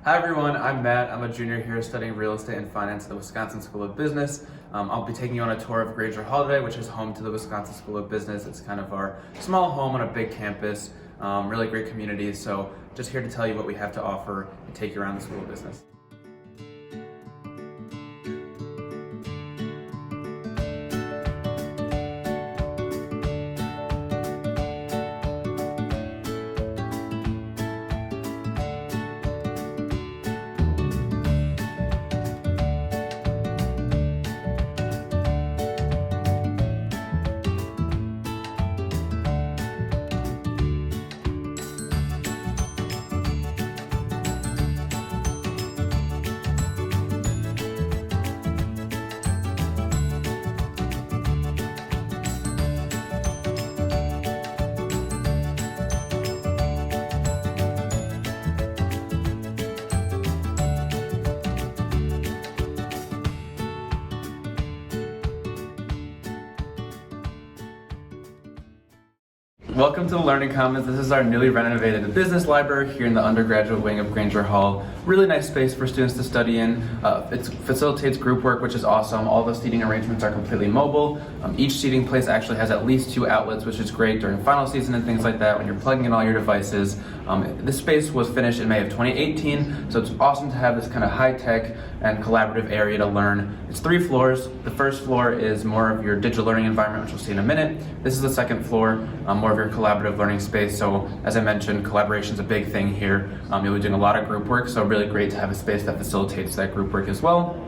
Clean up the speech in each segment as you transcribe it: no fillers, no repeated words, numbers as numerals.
Hi everyone, I'm Matt. I'm a junior here studying real estate and finance at the Wisconsin School of Business. I'll be taking you on a tour of Grainger Hall today, which is home to the Wisconsin School of Business. It's kind of our small home on a big campus, really great community. So just here to tell you what we have to offer and take you around the School of Business. Welcome to the Learning Commons. This is our newly renovated business library here in the undergraduate wing of Grainger Hall. Really nice space for students to study in. It facilitates group work, which is awesome. All the seating arrangements are completely mobile. Each seating place actually has at least 2 outlets, which is great during final season and things like that when you're plugging in all your devices. This space was finished in May of 2018, so it's awesome to have this kind of high-tech and collaborative area to learn. It's 3 floors. The first floor is more of your digital learning environment, which we'll see in a minute. This is the second floor, more of your collaborative learning space. So as I mentioned, collaboration is a big thing here. You'll be doing a lot of group work, so really great to have a space that facilitates that group work as well.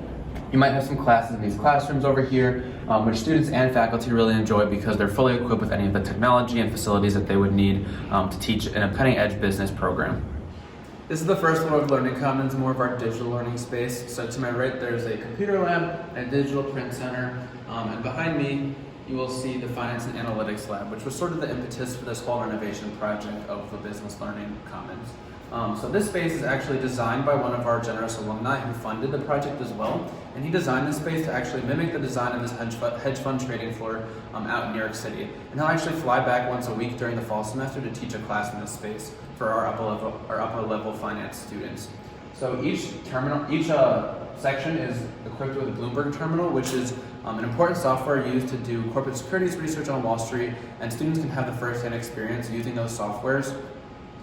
You might have some classes in these classrooms over here, which students and faculty really enjoy because they're fully equipped with any of the technology and facilities that they would need to teach in a cutting-edge business program. This is the first floor of Learning Commons, more of our digital learning space. So to my right, there's a computer lab and a digital print center, and behind me, you will see the Finance and Analytics Lab, which was sort of the impetus for this whole renovation project of the Business Learning Commons. So this space is actually designed by one of our generous alumni who funded the project as well, and he designed this space to actually mimic the design of this hedge fund trading floor out in New York City. And he'll actually fly back once a week during the fall semester to teach a class in this space for our upper level finance students. So each section is equipped with a Bloomberg terminal, which is an important software used to do corporate securities research on Wall Street, and students can have the first-hand experience using those softwares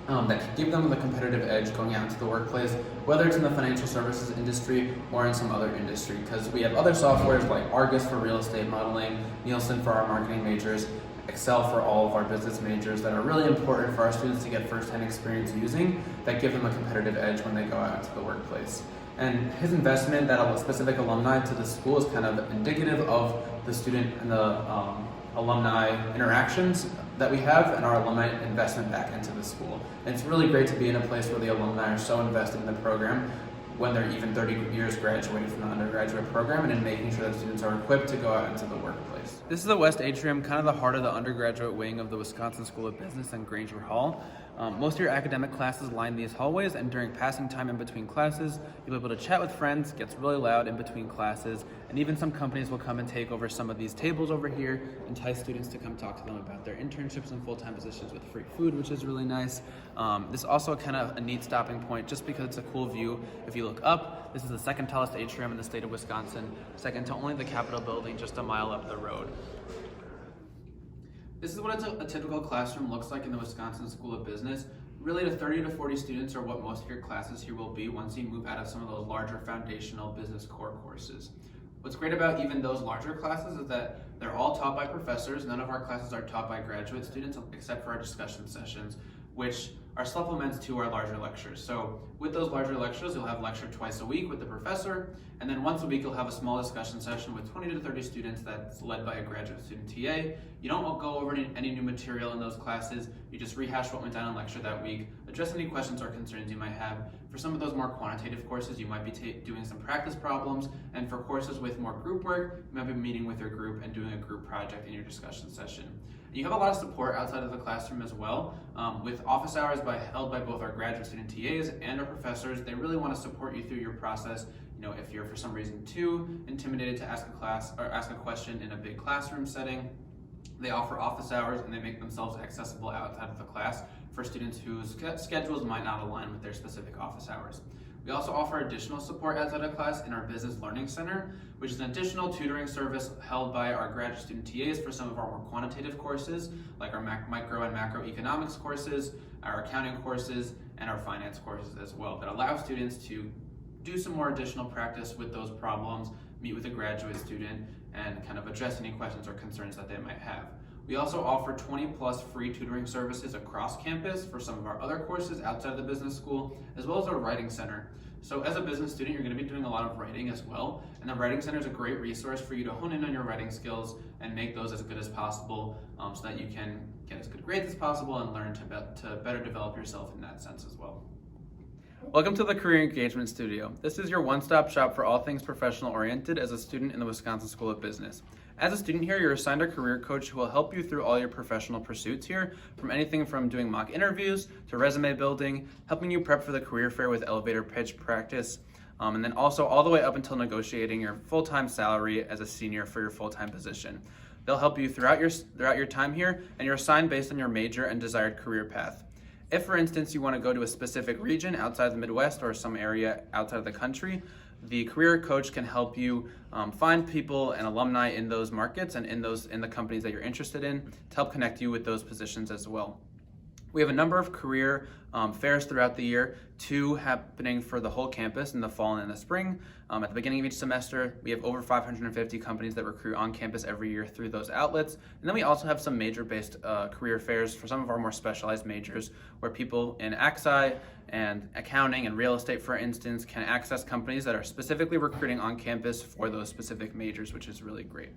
that can give them the competitive edge going out into the workplace, whether it's in the financial services industry or in some other industry, because we have other softwares like Argus for real estate modeling, Nielsen for our marketing majors, Excel for all of our business majors that are really important for our students to get first-hand experience using that give them a competitive edge when they go out into the workplace. And his investment, that specific alumni to the school, is kind of indicative of the student and the alumni interactions that we have and our alumni investment back into the school. And it's really great to be in a place where the alumni are so invested in the program when they're even 30 years graduated from the undergraduate program, and in making sure that students are equipped to go out into the workplace. This is the West Atrium, kind of the heart of the undergraduate wing of the Wisconsin School of Business and Grainger Hall. Most of your academic classes line these hallways, and during passing time in between classes, you'll be able to chat with friends. It gets really loud in between classes, and even some companies will come and take over some of these tables over here, entice students to come talk to them about their internships and full-time positions with free food, which is really nice. This is also kind of a neat stopping point just because it's a cool view. If you look up, this is the second tallest atrium in the state of Wisconsin, second to only the Capitol building just a mile up the road. This is what a typical classroom looks like in the Wisconsin School of Business. Really, the 30 to 40 students are what most of your classes here will be once you move out of some of those larger foundational business core courses. What's great about even those larger classes is that they're all taught by professors. None of our classes are taught by graduate students except for our discussion sessions, which are supplements to our larger lectures. So with those larger lectures, you'll have lecture twice a week with the professor, and then once a week you'll have a small discussion session with 20 to 30 students that's led by a graduate student TA. You don't go over any new material in those classes, you just rehash what went down in lecture that week, address any questions or concerns you might have. For some of those more quantitative courses, you might be doing some practice problems, and for courses with more group work, you might be meeting with your group and doing a group project in your discussion session. You have a lot of support outside of the classroom as well, with office hours held by both our graduate student TAs and our professors. They really want to support you through your process. If you're for some reason too intimidated to ask a question in a big classroom setting, they offer office hours and they make themselves accessible outside of the class for students whose schedules might not align with their specific office hours. We also offer additional support outside of class in our Business Learning Center, which is an additional tutoring service held by our graduate student TAs for some of our more quantitative courses, like our micro and macroeconomics courses, our accounting courses, and our finance courses as well, that allow students to do some more additional practice with those problems, meet with a graduate student, and kind of address any questions or concerns that they might have. We also offer 20+ free tutoring services across campus for some of our other courses outside of the business school, as well as our writing center. So as a business student, you're going to be doing a lot of writing as well, and the writing center is a great resource for you to hone in on your writing skills and make those as good as possible, so that you can get as good grades as possible and learn to better develop yourself in that sense as well. Welcome to the Career Engagement Studio. This is your one-stop shop for all things professional oriented as a student in the Wisconsin School of Business. As a student here, you're assigned a career coach who will help you through all your professional pursuits here, from anything from doing mock interviews to resume building, helping you prep for the career fair with elevator pitch practice, and then also all the way up until negotiating your full-time salary as a senior for your full-time position. They'll help you throughout your time here, and you're assigned based on your major and desired career path. If, for instance, you want to go to a specific region outside the Midwest or some area outside of the country, the career coach can help you find people and alumni in those markets and in the companies that you're interested in to help connect you with those positions as well. We have a number of career fairs throughout the year, 2 happening for the whole campus in the fall and in the spring. At the beginning of each semester, we have over 550 companies that recruit on campus every year through those outlets. And then we also have some major-based career fairs for some of our more specialized majors, where people in AXI and accounting and real estate, for instance, can access companies that are specifically recruiting on campus for those specific majors, which is really great.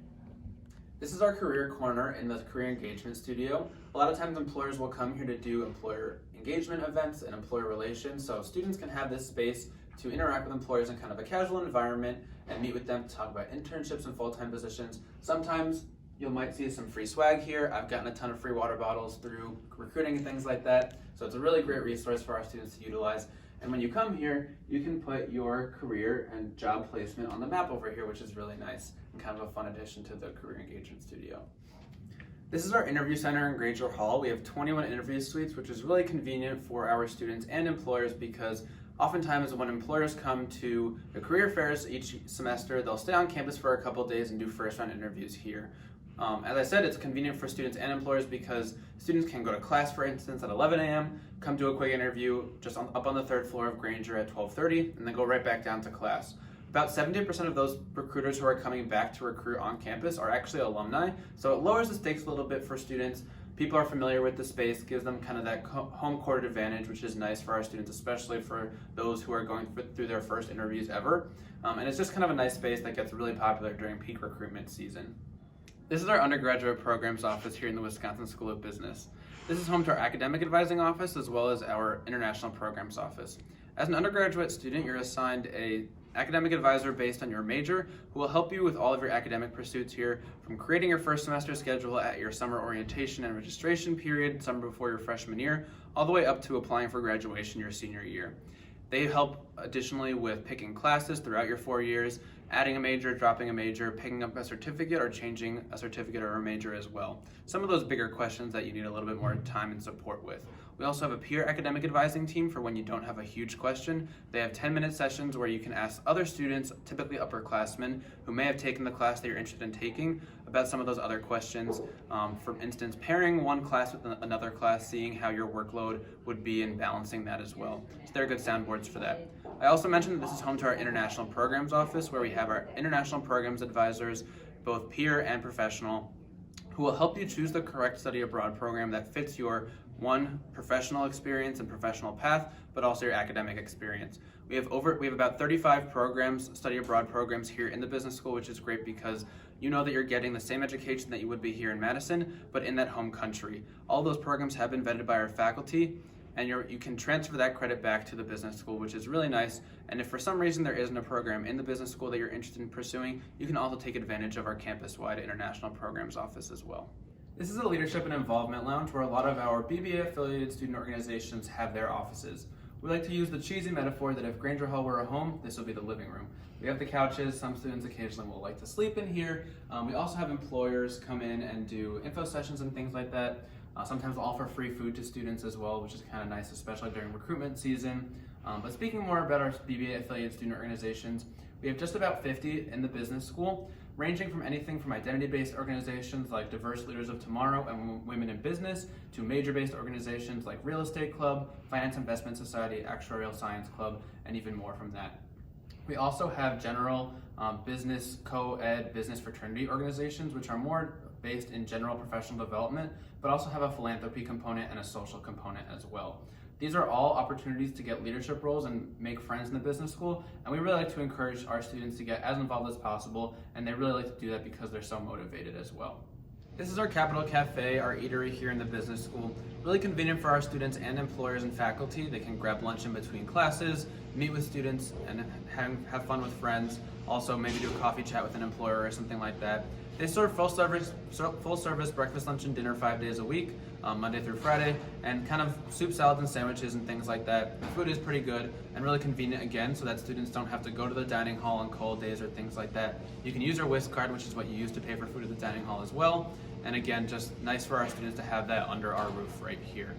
This is our career corner in the Career Engagement Studio. A lot of times employers will come here to do employer engagement events and employer relations, so students can have this space to interact with employers in kind of a casual environment and meet with them to talk about internships and full-time positions. Sometimes you might see some free swag here. I've gotten a ton of free water bottles through recruiting and things like that, so it's a really great resource for our students to utilize. And when you come here, you can put your career and job placement on the map over here, which is really nice and kind of a fun addition to the Career Engagement Studio. This is our interview center in Grainger Hall. We have 21 interview suites, which is really convenient for our students and employers, because oftentimes when employers come to the career fairs each semester, they'll stay on campus for a couple days and do first-round interviews here. As I said, it's convenient for students and employers because students can go to class, for instance, at 11 a.m., come do a quick interview just up on the 3rd floor of Grainger at 12:30, and then go right back down to class. About 70% of those recruiters who are coming back to recruit on campus are actually alumni, so it lowers the stakes a little bit for students. People are familiar with the space, gives them kind of that home court advantage, which is nice for our students, especially for those who are going through their first interviews ever. And it's just kind of a nice space that gets really popular during peak recruitment season. This is our undergraduate programs office here in the Wisconsin School of Business. This is home to our academic advising office as well as our international programs office. As an undergraduate student, you're assigned an academic advisor based on your major who will help you with all of your academic pursuits here, from creating your first semester schedule at your summer orientation and registration period, summer before your freshman year, all the way up to applying for graduation your senior year. They help additionally with picking classes throughout your 4 years, adding a major, dropping a major, picking up a certificate, or changing a certificate or a major as well. Some of those bigger questions that you need a little bit more time and support with. We also have a peer academic advising team for when you don't have a huge question. They have 10-minute sessions where you can ask other students, typically upperclassmen, who may have taken the class that you're interested in taking, about some of those other questions. For instance, pairing one class with another class, seeing how your workload would be and balancing that as well. So they're good soundboards for that. I also mentioned that this is home to our international programs office, where we have our international programs advisors, both peer and professional, who will help you choose the correct study abroad program that fits your professional experience and professional path, but also your academic experience. We have about 35 study abroad programs here in the business school, which is great because you know that you're getting the same education that you would be here in Madison, but in that home country. All those programs have been vetted by our faculty, and you can transfer that credit back to the business school, which is really nice. And if for some reason there isn't a program in the business school that you're interested in pursuing, you can also take advantage of our campus-wide international programs office as well. This is a leadership and involvement lounge where a lot of our BBA affiliated student organizations have their offices. We like to use the cheesy metaphor that if Grainger Hall were a home, this would be the living room. We have the couches. Some students occasionally will like to sleep in here. We also have employers come in and do info sessions and things like that. Sometimes we'll offer free food to students as well, which is kind of nice, especially during recruitment season. But speaking more about our BBA affiliated student organizations, we have just about 50 in the business school, ranging from anything from identity-based organizations like Diverse Leaders of Tomorrow and Women in Business to major-based organizations like Real Estate Club, Finance Investment Society, Actuarial Science Club, and even more from that. We also have general business co-ed business fraternity organizations, which are more based in general professional development, but also have a philanthropy component and a social component as well. These are all opportunities to get leadership roles and make friends in the business school, and we really like to encourage our students to get as involved as possible, and they really like to do that because they're so motivated as well. This is our Capital Cafe, our eatery here in the business school. Really convenient for our students and employers and faculty. They can grab lunch in between classes, meet with students, and have fun with friends. Also, maybe do a coffee chat with an employer or something like that. They serve full service breakfast, lunch, and dinner 5 days a week, Monday through Friday, and kind of soup, salads, and sandwiches and things like that. The food is pretty good and really convenient again, so that students don't have to go to the dining hall on cold days or things like that. You can use your WISC card, which is what you use to pay for food at the dining hall as well. And again, just nice for our students to have that under our roof right here.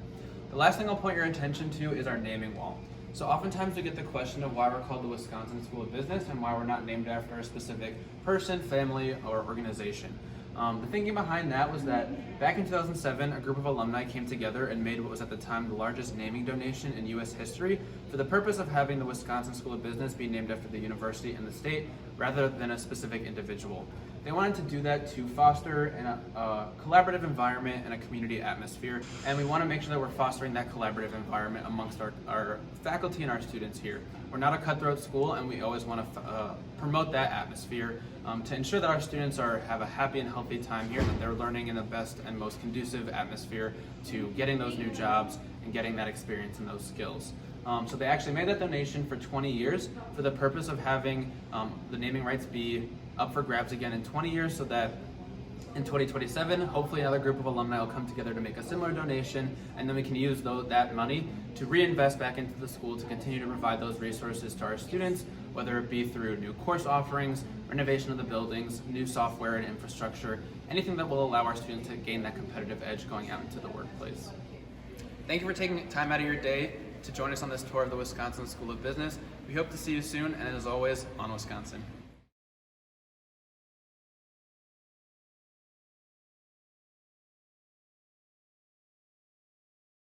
The last thing I'll point your attention to is our naming wall. So oftentimes we get the question of why we're called the Wisconsin School of Business and why we're not named after a specific person, family, or organization. The thinking behind that was that back in 2007, a group of alumni came together and made what was at the time the largest naming donation in U.S. history for the purpose of having the Wisconsin School of Business be named after the university and the state rather than a specific individual. They wanted to do that to foster a collaborative environment and a community atmosphere, and we want to make sure that we're fostering that collaborative environment amongst our faculty and our students here. We're not a cutthroat school, and we always want to promote that atmosphere to ensure that our students have a happy and healthy time here, that they're learning in the best and most conducive atmosphere to getting those new jobs and getting that experience and those skills. So they actually made that donation for 20 years for the purpose of having the naming rights be up for grabs again in 20 years, so that in 2027, hopefully another group of alumni will come together to make a similar donation, and then we can use that money to reinvest back into the school to continue to provide those resources to our students, whether it be through new course offerings, renovation of the buildings, new software and infrastructure, anything that will allow our students to gain that competitive edge going out into the workplace. Thank you for taking time out of your day to join us on this tour of the Wisconsin School of Business. We hope to see you soon, and as always, on Wisconsin.